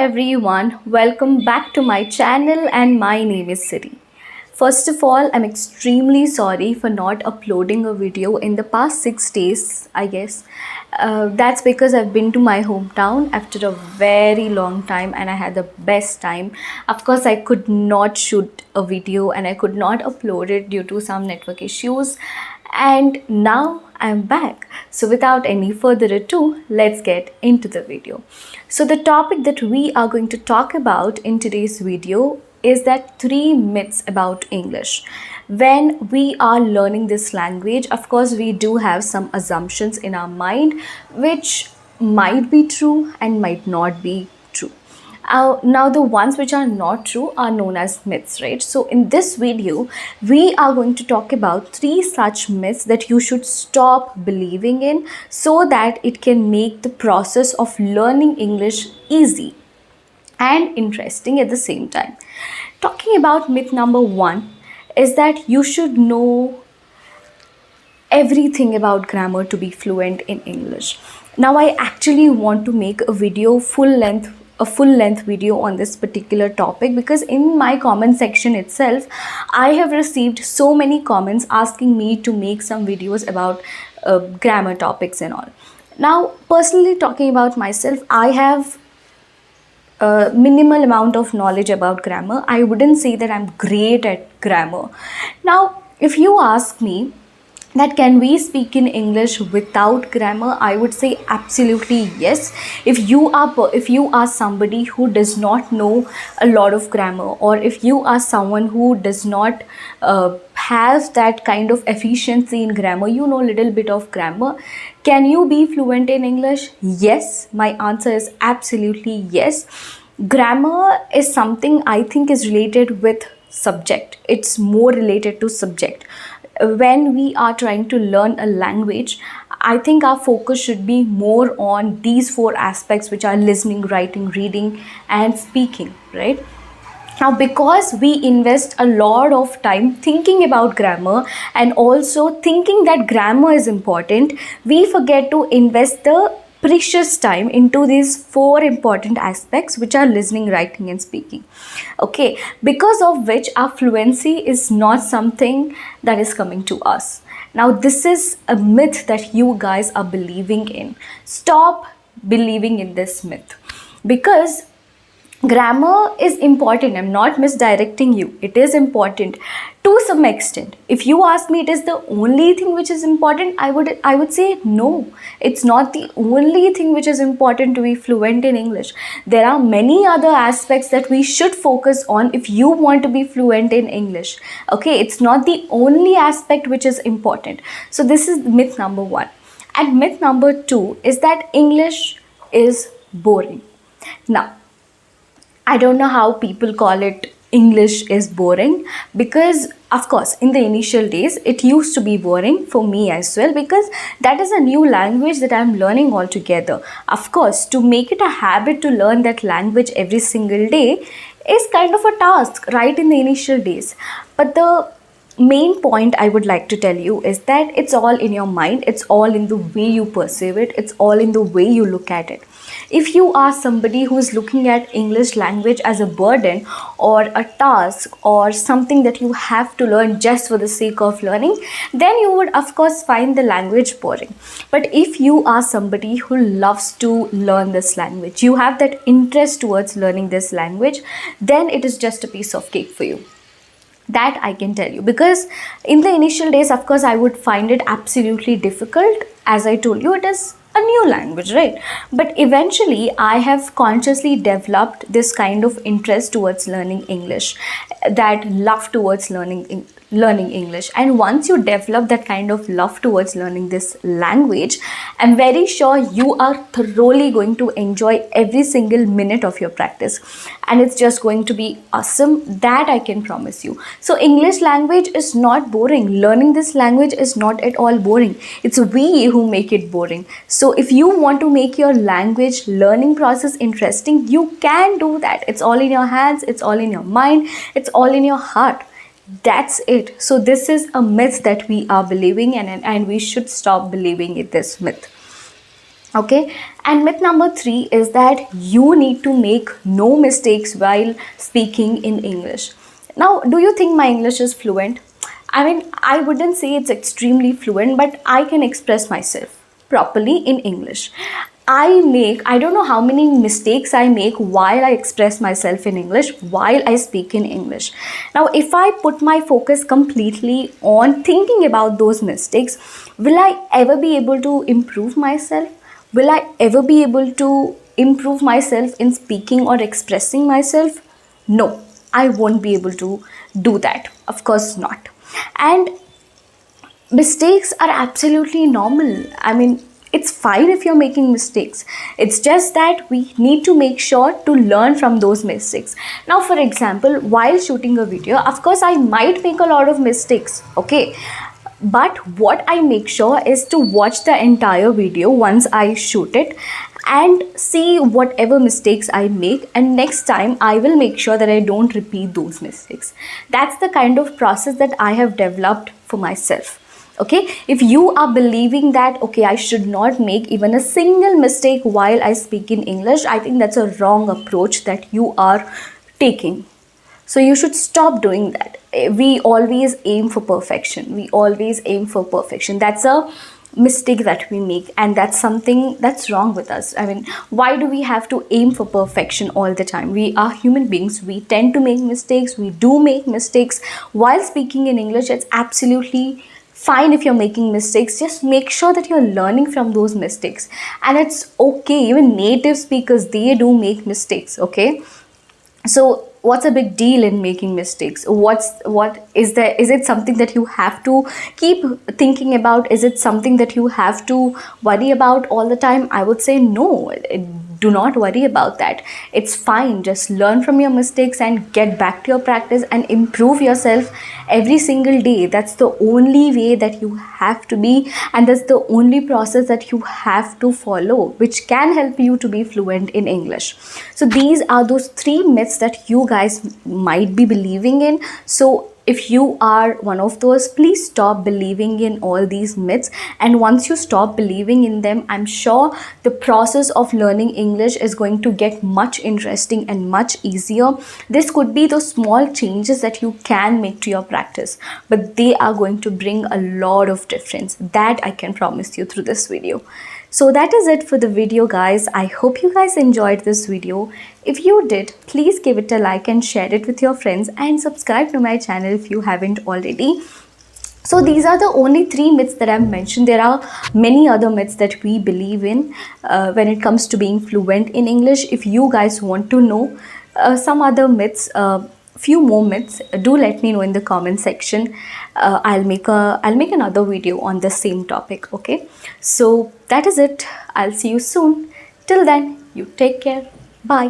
everyone, welcome back to my channel and my name is Siri. First of all, I'm extremely sorry for not uploading a video in the past 6 days, I guess. That's because I've been to my hometown after a very long time and I had the best time. Of course, I could not shoot a video and I could not upload it due to some network issues. And now I'm back. So without any further ado, let's get into the video. So the topic that we are going to talk about in today's video is that 3 myths about English. When we are learning this language, of course, we do have some assumptions in our mind which might be true and might not be true. Now the ones which are not true are known as myths, right? So in this video, we are going to talk about 3 such myths that you should stop believing in so that it can make the process of learning English easy and interesting at the same time. Talking about myth number 1 is that you should know everything about grammar to be fluent in English. Now I actually want to make a video a full length video on this particular topic because in my comment section itself I have received so many comments asking me to make some videos about grammar topics and all. Now personally talking about myself, I have a minimal amount of knowledge about grammar. I wouldn't say that I'm great at grammar. Now if you ask me that can we speak in English without grammar, I would say absolutely yes. If you are somebody who does not know a lot of grammar, or if you are someone who does not have that kind of efficiency in grammar, you know a little bit of grammar, can you be fluent in English? Yes, my answer is absolutely yes. Grammar is something I think is related with subject. It's more related to subject. When we are trying to learn a language, I think our focus should be more on these 4 aspects, which are listening, writing, reading and speaking, right? Now because we invest a lot of time thinking about grammar and also thinking that grammar is important, we forget to invest the precious time into these 4 important aspects, which are listening, writing and speaking. Okay, because of which our fluency is not something that is coming to us. Now this is a myth that you guys are believing in. Stop believing in this myth, because grammar is important. I'm not misdirecting you. It is important to some extent. If you ask me, it is the only thing which is important, I would say no. It's not the only thing which is important to be fluent in English. There are many other aspects that we should focus on if you want to be fluent in English. Okay, it's not the only aspect which is important. So this is myth number 1. And myth number 2 is that English is boring. Now I don't know how people call it English is boring, because of course in the initial days it used to be boring for me as well, because that is a new language that I'm learning altogether. Of course, to make it a habit to learn that language every single day is kind of a task right in the initial days. But the main point I would like to tell you is that it's all in your mind, it's all in the way you perceive it, it's all in the way you look at it. If you are somebody who is looking at English language as a burden or a task or something that you have to learn just for the sake of learning, then you would of course find the language boring. But if you are somebody who loves to learn this language, you have that interest towards learning this language, then it is just a piece of cake for you. That I can tell you, because in the initial days, of course, I would find it absolutely difficult. As I told you, it is a new language, right? But eventually I have consciously developed this kind of interest towards learning English, that love towards learning English. And once you develop that kind of love towards learning this language, I'm very sure you are thoroughly going to enjoy every single minute of your practice, and it's just going to be awesome. That I can promise you. So English language is not boring. Learning this language is not at all boring. It's we who make it boring. So if you want to make your language learning process interesting, you can do that. It's all in your hands, it's all in your mind, it's all in your heart. That's it. So this is a myth that we are believing, and we should stop believing in this myth. Okay, and myth number 3 is that you need to make no mistakes while speaking in English. Now, do you think my English is fluent? I mean, I wouldn't say it's extremely fluent, but I can express myself properly in English. I don't know how many mistakes I make while I express myself in English, while I speak in English. Now, if I put my focus completely on thinking about those mistakes, will I ever be able to improve myself? Will I ever be able to improve myself in speaking or expressing myself? No, I won't be able to do that. Of course not. And mistakes are absolutely normal. I mean, it's fine if you're making mistakes. It's just that we need to make sure to learn from those mistakes. Now, for example, while shooting a video, of course, I might make a lot of mistakes, okay? But what I make sure is to watch the entire video once I shoot it and see whatever mistakes I make, and next time I will make sure that I don't repeat those mistakes. That's the kind of process that I have developed for myself. Okay, if you are believing that okay, I should not make even a single mistake while I speak in English, I think that's a wrong approach that you are taking. So you should stop doing that. We always aim for perfection. We always aim for perfection. That's a mistake that we make, and that's something that's wrong with us. I mean, why do we have to aim for perfection all the time? We are human beings. We tend to make mistakes. We do make mistakes while speaking in English. It's absolutely fine if you're making mistakes. Just make sure that you're learning from those mistakes, and it's okay. Even native speakers, they do make mistakes. Okay, so what's a big deal in making mistakes? What is there? Is it something that you have to keep thinking about? Is it something that you have to worry about all the time? I would say no. Do not worry about that. It's fine. Just learn from your mistakes and get back to your practice and improve yourself every single day. That's the only way that you have to be, and that's the only process that you have to follow, which can help you to be fluent in English. So these are those 3 myths that you guys might be believing in. So if you are one of those, please stop believing in all these myths. And once you stop believing in them, I'm sure the process of learning English is going to get much interesting and much easier. This could be those small changes that you can make to your practice, but they are going to bring a lot of difference. That I can promise you through this video. So that is it for the video, guys. I hope you guys enjoyed this video. If you did, please give it a like and share it with your friends, and subscribe to my channel if you haven't already. So these are the only 3 myths that I've mentioned. There are many other myths that we believe in when it comes to being fluent in English. If you guys want to know some other myths, few more myths, do let me know in the comment section. I'll make another video on the same topic. Okay, so that is it. I'll see you soon. Till then, you take care. Bye.